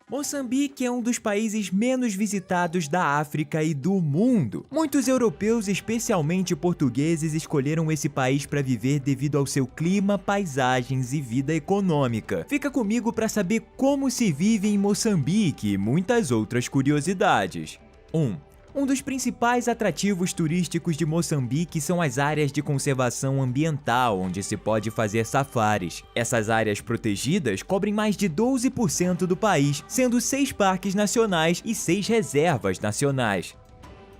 Moçambique é um dos países menos visitados da África e do mundo. Muitos europeus, especialmente portugueses, escolheram esse país para viver devido ao seu clima, paisagens e vida econômica. Fica comigo para saber como se vive em Moçambique e muitas outras curiosidades. 1. Um dos principais atrativos turísticos de Moçambique são as áreas de conservação ambiental, onde se pode fazer safaris. Essas áreas protegidas cobrem mais de 12% do país, sendo 6 parques nacionais e 6 reservas nacionais.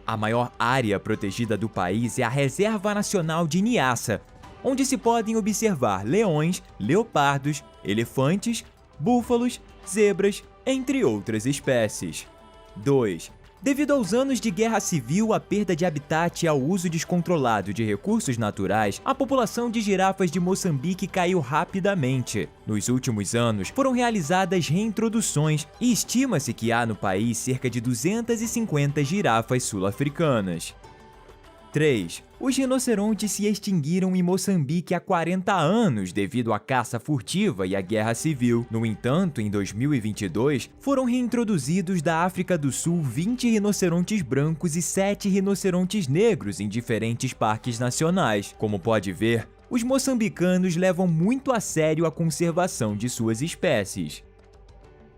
A maior área protegida do país é a Reserva Nacional de Niassa, onde se podem observar leões, leopardos, elefantes, búfalos, zebras, entre outras espécies. 2. Devido aos anos de guerra civil, a perda de habitat e ao uso descontrolado de recursos naturais, a população de girafas de Moçambique caiu rapidamente. Nos últimos anos, foram realizadas reintroduções e estima-se que há no país cerca de 250 girafas sul-africanas. 3. Os rinocerontes se extinguiram em Moçambique há 40 anos devido à caça furtiva e à guerra civil. No entanto, em 2022, foram reintroduzidos da África do Sul 20 rinocerontes brancos e 7 rinocerontes negros em diferentes parques nacionais. Como pode ver, os moçambicanos levam muito a sério a conservação de suas espécies.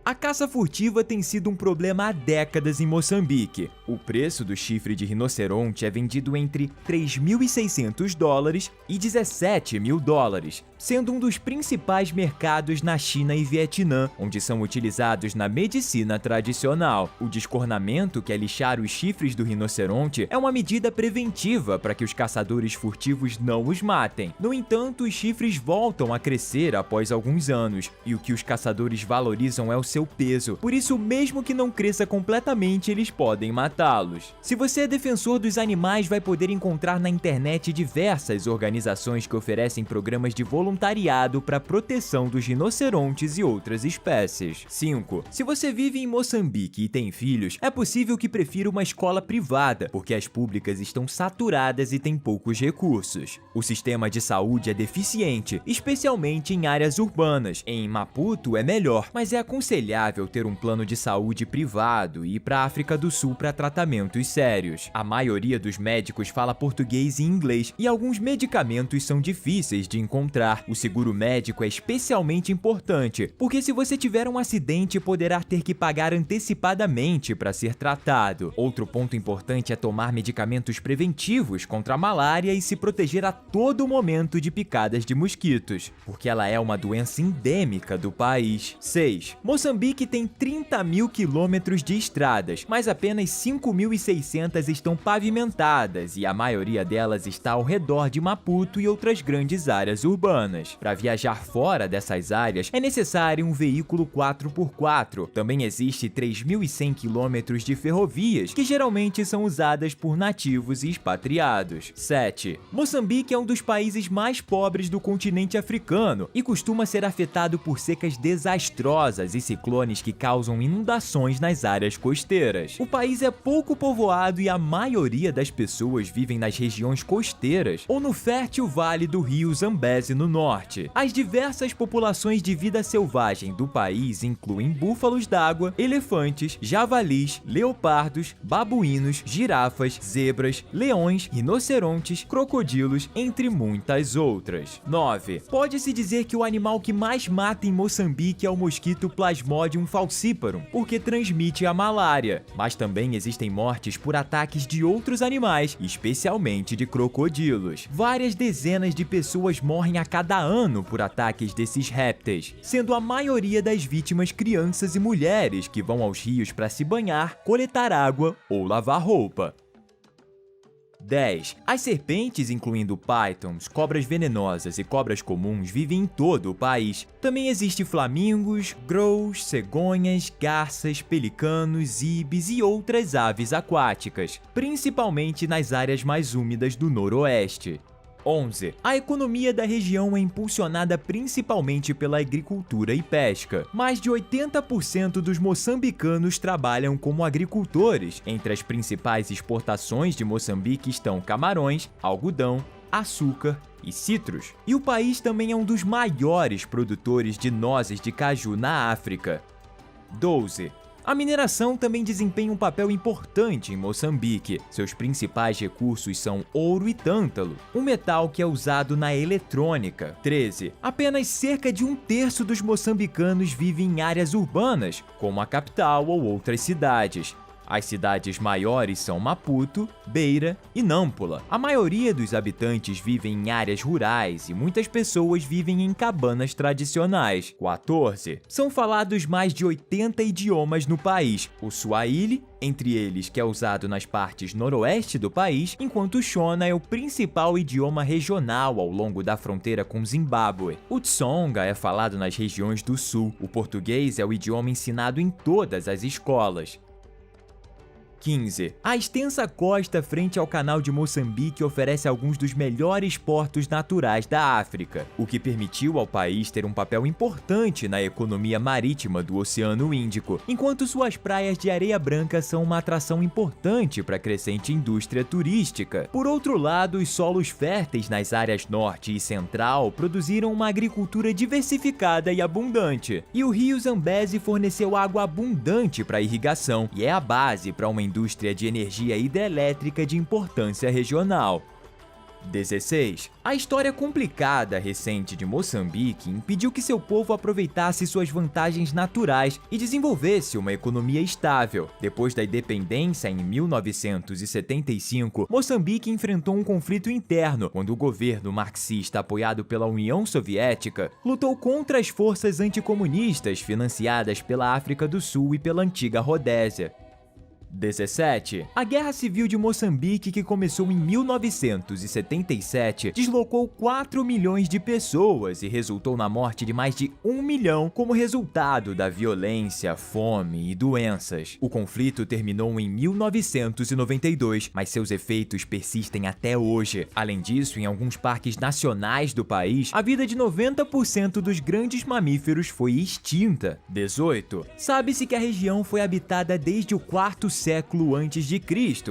A caça furtiva tem sido um problema há décadas em Moçambique. O preço do chifre de rinoceronte é vendido entre $3.600 e $17.000, sendo um dos principais mercados na China e Vietnã, onde são utilizados na medicina tradicional. O descornamento, que é lixar os chifres do rinoceronte, é uma medida preventiva para que os caçadores furtivos não os matem. No entanto, os chifres voltam a crescer após alguns anos, e o que os caçadores valorizam é o seu peso. Por isso, mesmo que não cresça completamente, eles podem matá-los. Se você é defensor dos animais, vai poder encontrar na internet diversas organizações que oferecem programas de voluntariado para a proteção dos rinocerontes e outras espécies. 5. Se você vive em Moçambique e tem filhos, é possível que prefira uma escola privada, porque as públicas estão saturadas e têm poucos recursos. O sistema de saúde é deficiente, especialmente em áreas urbanas. Em Maputo é melhor, mas é aconselhável ter um plano de saúde privado e ir para a África do Sul para tratamentos sérios. A maioria dos médicos fala português e inglês e alguns medicamentos são difíceis de encontrar. O seguro médico é especialmente importante, porque se você tiver um acidente, poderá ter que pagar antecipadamente para ser tratado. Outro ponto importante é tomar medicamentos preventivos contra a malária e se proteger a todo momento de picadas de mosquitos, porque ela é uma doença endêmica do país. 6. Moçambique tem 30 mil quilômetros de estradas, mas apenas 5.600 estão pavimentadas e a maioria delas está ao redor de Maputo e outras grandes áreas urbanas. Para viajar fora dessas áreas, é necessário um veículo 4x4. Também existe 3.100 quilômetros de ferrovias, que geralmente são usadas por nativos e expatriados. 7. Moçambique é um dos países mais pobres do continente africano e costuma ser afetado por secas desastrosas e ciclones que causam inundações nas áreas costeiras. O país é pouco povoado e a maioria das pessoas vivem nas regiões costeiras ou no fértil vale do rio Zambeze no norte. As diversas populações de vida selvagem do país incluem búfalos d'água, elefantes, javalis, leopardos, babuínos, girafas, zebras, leões, rinocerontes, crocodilos, entre muitas outras. 9. Pode-se dizer que o animal que mais mata em Moçambique é o mosquito Plasmodium falciparum, porque transmite a malária. Mas também existem mortes por ataques de outros animais, especialmente de crocodilos. Várias dezenas de pessoas morrem a cada ano por ataques desses répteis, sendo a maioria das vítimas crianças e mulheres que vão aos rios para se banhar, coletar água ou lavar roupa. 10. As serpentes, incluindo pythons, cobras venenosas e cobras comuns, vivem em todo o país. Também existem flamingos, grows, cegonhas, garças, pelicanos, ibis e outras aves aquáticas, principalmente nas áreas mais úmidas do noroeste. 11. A economia da região é impulsionada principalmente pela agricultura e pesca. Mais de 80% dos moçambicanos trabalham como agricultores. Entre as principais exportações de Moçambique estão camarões, algodão, açúcar e citros. E o país também é um dos maiores produtores de nozes de caju na África. 12. A mineração também desempenha um papel importante em Moçambique. Seus principais recursos são ouro e tântalo, um metal que é usado na eletrônica. 13. Apenas cerca de 1/3 dos moçambicanos vivem em áreas urbanas, como a capital ou outras cidades. As cidades maiores são Maputo, Beira e Nampula. A maioria dos habitantes vivem em áreas rurais e muitas pessoas vivem em cabanas tradicionais. 14. São falados mais de 80 idiomas no país. O Swahili, entre eles, que é usado nas partes noroeste do país, enquanto o Shona é o principal idioma regional ao longo da fronteira com Zimbábue. O Tsonga é falado nas regiões do sul. O português é o idioma ensinado em todas as escolas. 15. A extensa costa frente ao Canal de Moçambique oferece alguns dos melhores portos naturais da África, o que permitiu ao país ter um papel importante na economia marítima do Oceano Índico, enquanto suas praias de areia branca são uma atração importante para a crescente indústria turística. Por outro lado, os solos férteis nas áreas norte e central produziram uma agricultura diversificada e abundante, e o rio Zambeze forneceu água abundante para a irrigação e é a base para uma indústria de energia hidrelétrica de importância regional. 16. A história complicada recente de Moçambique impediu que seu povo aproveitasse suas vantagens naturais e desenvolvesse uma economia estável. Depois da independência em 1975, Moçambique enfrentou um conflito interno, quando o governo marxista apoiado pela União Soviética lutou contra as forças anticomunistas financiadas pela África do Sul e pela antiga Rodésia. 17. A Guerra Civil de Moçambique, que começou em 1977, deslocou 4 milhões de pessoas e resultou na morte de mais de 1 milhão como resultado da violência, fome e doenças. O conflito terminou em 1992, mas seus efeitos persistem até hoje. Além disso, em alguns parques nacionais do país, a vida de 90% dos grandes mamíferos foi extinta. 18. Sabe-se que a região foi habitada desde o quarto século a.C.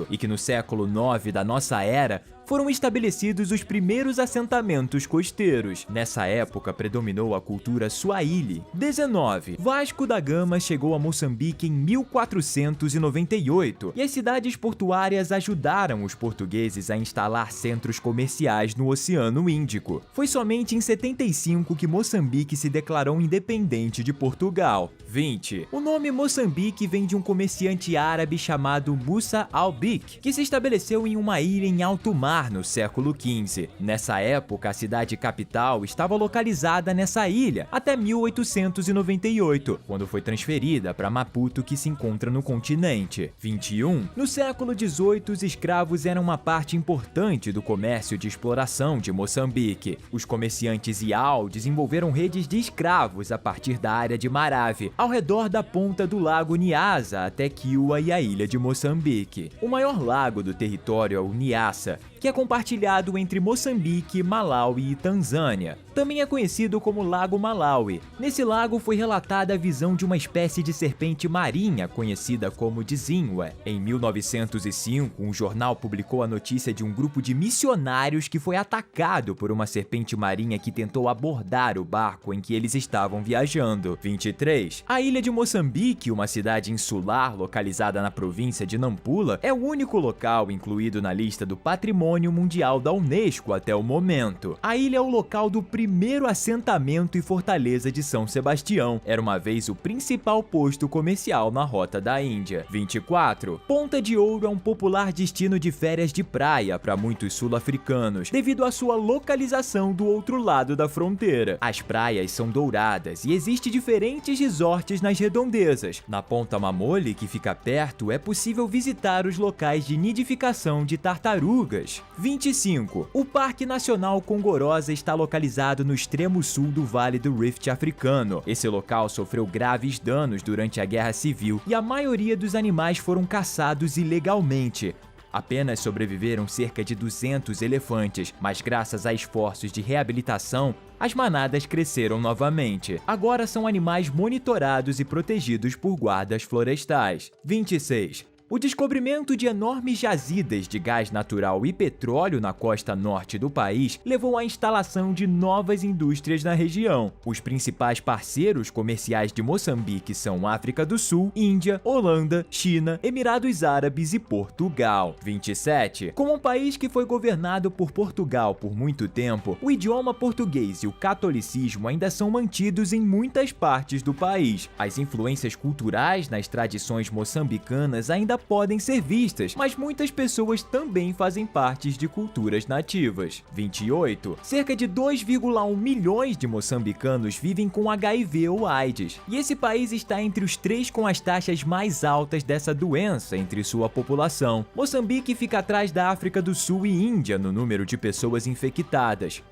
e que no século 9 da nossa era foram estabelecidos os primeiros assentamentos costeiros. Nessa época predominou a cultura Swahili. 19. Vasco da Gama chegou a Moçambique em 1498 e as cidades portuárias ajudaram os portugueses a instalar centros comerciais no Oceano Índico. Foi somente em 75 que Moçambique se declarou independente de Portugal. 20. O nome Moçambique vem de um comerciante árabe chamado Musa al-Bik, que se estabeleceu em uma ilha em alto mar no século XV. Nessa época, a cidade capital estava localizada nessa ilha até 1898, quando foi transferida para Maputo, que se encontra no continente. 21. No século XVIII, os escravos eram uma parte importante do comércio de exploração de Moçambique. Os comerciantes Iau desenvolveram redes de escravos a partir da área de Marave, ao redor da ponta do lago Niassa até Kiwa e a ilha de Moçambique. O maior lago do território é o Niassa, que é compartilhado entre Moçambique, Malawi e Tanzânia. Também é conhecido como Lago Malawi. Nesse lago foi relatada a visão de uma espécie de serpente marinha conhecida como Dzingwe. Em 1905, um jornal publicou a notícia de um grupo de missionários que foi atacado por uma serpente marinha que tentou abordar o barco em que eles estavam viajando. 23. A ilha de Moçambique, uma cidade insular localizada na província de Nampula, é o único local incluído na lista do Patrimônio Mundial da Unesco até o momento. A ilha é o local do primeiro assentamento e fortaleza de São Sebastião. Era uma vez o principal posto comercial na rota da Índia. 24. Ponta de Ouro é um popular destino de férias de praia para muitos sul-africanos, devido à sua localização do outro lado da fronteira. As praias são douradas e existem diferentes resorts nas redondezas. Na Ponta Mamole, que fica perto, é possível visitar os locais de nidificação de tartarugas. 25. O Parque Nacional Congorosa está localizado no extremo sul do Vale do Rift africano. Esse local sofreu graves danos durante a Guerra Civil e a maioria dos animais foram caçados ilegalmente. Apenas sobreviveram cerca de 200 elefantes, mas graças a esforços de reabilitação, as manadas cresceram novamente. Agora são animais monitorados e protegidos por guardas florestais. 26. O descobrimento de enormes jazidas de gás natural e petróleo na costa norte do país levou à instalação de novas indústrias na região. Os principais parceiros comerciais de Moçambique são África do Sul, Índia, Holanda, China, Emirados Árabes e Portugal. 27. Como um país que foi governado por Portugal por muito tempo, o idioma português e o catolicismo ainda são mantidos em muitas partes do país. As influências culturais nas tradições moçambicanas ainda podem ser vistas, mas muitas pessoas também fazem parte de culturas nativas. 28. Cerca de 2,1 milhões de moçambicanos vivem com HIV ou AIDS, e esse país está entre os 3 com as taxas mais altas dessa doença entre sua população. Moçambique fica atrás da África do Sul e Índia no número de pessoas infectadas.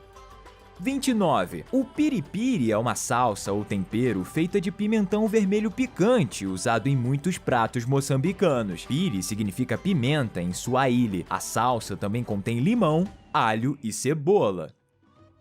29. O piripiri é uma salsa ou tempero feita de pimentão vermelho picante, usado em muitos pratos moçambicanos. Piri significa pimenta em Swahili. A salsa também contém limão, alho e cebola.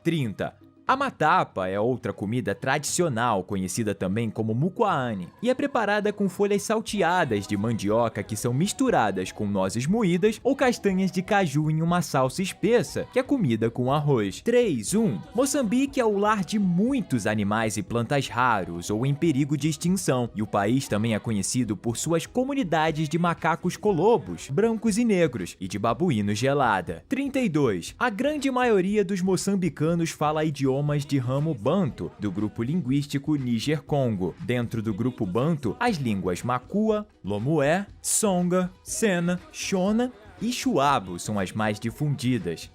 30. A matapa é outra comida tradicional, conhecida também como muquaane, e é preparada com folhas salteadas de mandioca que são misturadas com nozes moídas ou castanhas de caju em uma salsa espessa, que é comida com arroz. 3.1. Moçambique é o lar de muitos animais e plantas raros ou em perigo de extinção, e o país também é conhecido por suas comunidades de macacos colobos, brancos e negros, e de babuínos gelada. 32. A grande maioria dos moçambicanos fala idiomas de ramo Banto, do grupo linguístico Níger-Congo. Dentro do grupo Banto, as línguas Makua, Lomué, Songa, Sena, Shona e Chuabo são as mais difundidas.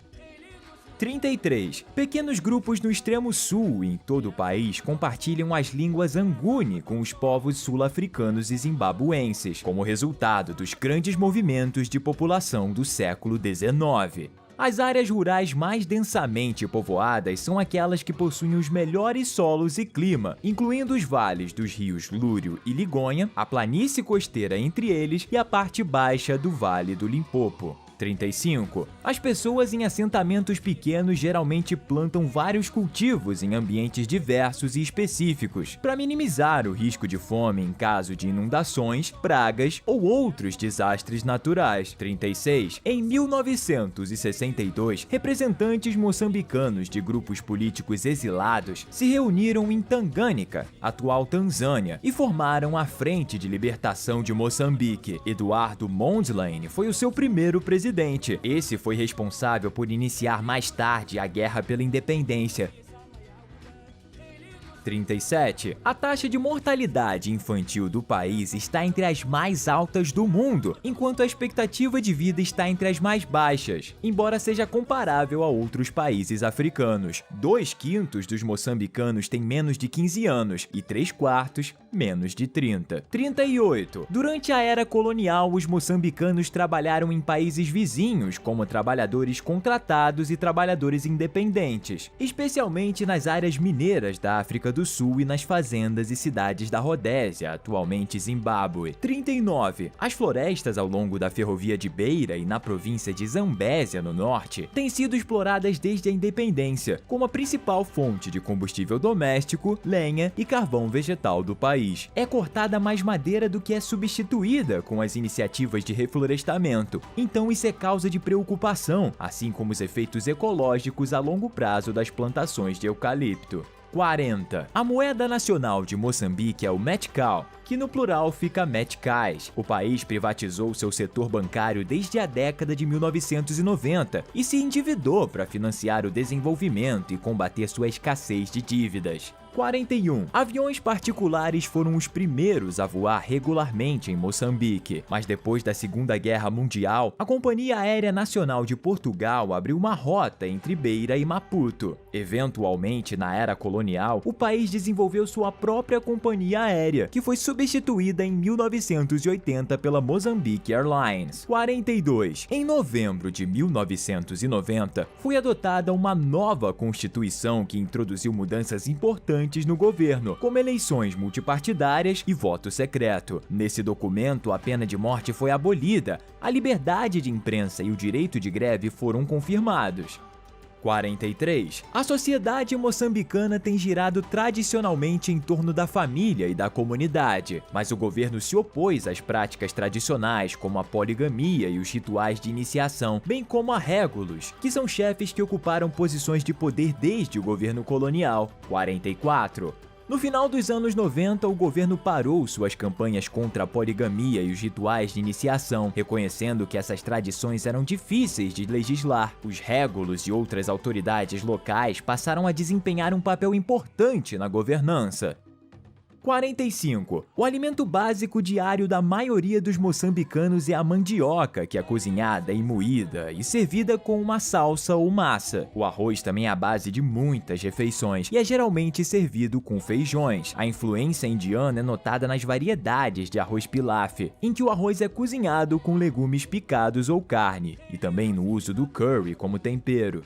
33. Pequenos grupos no extremo sul e em todo o país compartilham as línguas Anguni com os povos sul-africanos e zimbabuenses, como resultado dos grandes movimentos de população do século XIX. As áreas rurais mais densamente povoadas são aquelas que possuem os melhores solos e clima, incluindo os vales dos rios Lúrio e Ligonha, a planície costeira entre eles e a parte baixa do Vale do Limpopo. 35. As pessoas em assentamentos pequenos geralmente plantam vários cultivos em ambientes diversos e específicos, para minimizar o risco de fome em caso de inundações, pragas ou outros desastres naturais. 36. Em 1962, representantes moçambicanos de grupos políticos exilados se reuniram em Tangânica, atual Tanzânia, e formaram a Frente de Libertação de Moçambique. Eduardo Mondlane foi o seu primeiro presidente. Esse foi responsável por iniciar mais tarde a Guerra pela Independência. 37. A taxa de mortalidade infantil do país está entre as mais altas do mundo, enquanto a expectativa de vida está entre as mais baixas, embora seja comparável a outros países africanos. 2/5 dos moçambicanos têm menos de 15 anos e 3/4 menos de 30. 38. Durante a era colonial, os moçambicanos trabalharam em países vizinhos como trabalhadores contratados e trabalhadores independentes, especialmente nas áreas mineiras da África do Sul e nas fazendas e cidades da Rodésia, atualmente Zimbábue. 39. As florestas ao longo da ferrovia de Beira e na província de Zambésia, no norte, têm sido exploradas desde a independência, como a principal fonte de combustível doméstico, lenha e carvão vegetal do país. É cortada mais madeira do que é substituída com as iniciativas de reflorestamento, então isso é causa de preocupação, assim como os efeitos ecológicos a longo prazo das plantações de eucalipto. 40. A moeda nacional de Moçambique é o Metical, que no plural fica meticais. O país privatizou seu setor bancário desde a década de 1990 e se endividou para financiar o desenvolvimento e combater sua escassez de dívidas. 41. Aviões particulares foram os primeiros a voar regularmente em Moçambique, mas depois da Segunda Guerra Mundial, a Companhia Aérea Nacional de Portugal abriu uma rota entre Beira e Maputo. Eventualmente, na era colonial, o país desenvolveu sua própria companhia aérea, que foi substituída em 1980 pela Mozambique Airlines. 42. Em novembro de 1990, foi adotada uma nova Constituição que introduziu mudanças importantes no governo, como eleições multipartidárias e voto secreto. Nesse documento, a pena de morte foi abolida, a liberdade de imprensa e o direito de greve foram confirmados. 43. A sociedade moçambicana tem girado tradicionalmente em torno da família e da comunidade, mas o governo se opôs às práticas tradicionais como a poligamia e os rituais de iniciação, bem como a régulos, que são chefes que ocuparam posições de poder desde o governo colonial. 44. No final dos anos 90, o governo parou suas campanhas contra a poligamia e os rituais de iniciação, reconhecendo que essas tradições eram difíceis de legislar. Os régulos e outras autoridades locais passaram a desempenhar um papel importante na governança. 45. O alimento básico diário da maioria dos moçambicanos é a mandioca, que é cozinhada e moída e servida com uma salsa ou massa. O arroz também é a base de muitas refeições e é geralmente servido com feijões. A influência indiana é notada nas variedades de arroz pilaf, em que o arroz é cozinhado com legumes picados ou carne, e também no uso do curry como tempero.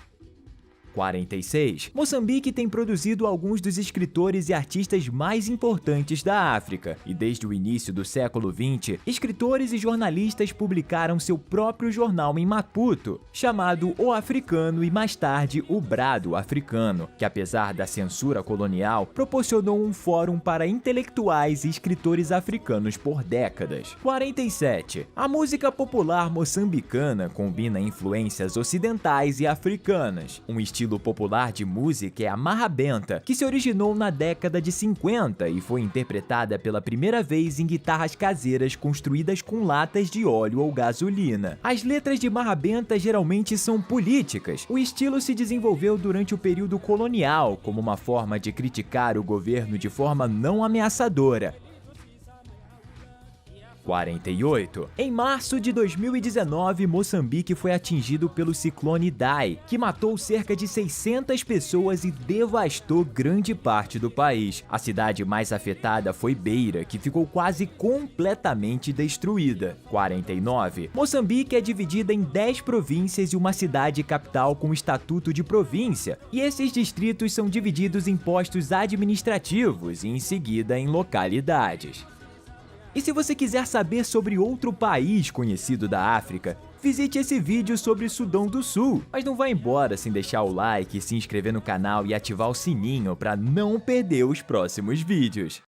46. Moçambique tem produzido alguns dos escritores e artistas mais importantes da África, e desde o início do século XX, escritores e jornalistas publicaram seu próprio jornal em Maputo, chamado O Africano e mais tarde O Brado Africano, que apesar da censura colonial, proporcionou um fórum para intelectuais e escritores africanos por décadas. 47. A música popular moçambicana combina influências ocidentais e africanas. Um estilo popular de música é a marrabenta, que se originou na década de 50 e foi interpretada pela primeira vez em guitarras caseiras construídas com latas de óleo ou gasolina. As letras de marrabenta geralmente são políticas. O estilo se desenvolveu durante o período colonial como uma forma de criticar o governo de forma não ameaçadora. 48. Em março de 2019, Moçambique foi atingido pelo ciclone Idai, que matou cerca de 600 pessoas e devastou grande parte do país. A cidade mais afetada foi Beira, que ficou quase completamente destruída. 49. Moçambique é dividida em 10 províncias e uma cidade capital com estatuto de província, e esses distritos são divididos em postos administrativos e em seguida em localidades. E se você quiser saber sobre outro país conhecido da África, visite esse vídeo sobre Sudão do Sul. Mas não vá embora sem deixar o like, se inscrever no canal e ativar o sininho para não perder os próximos vídeos.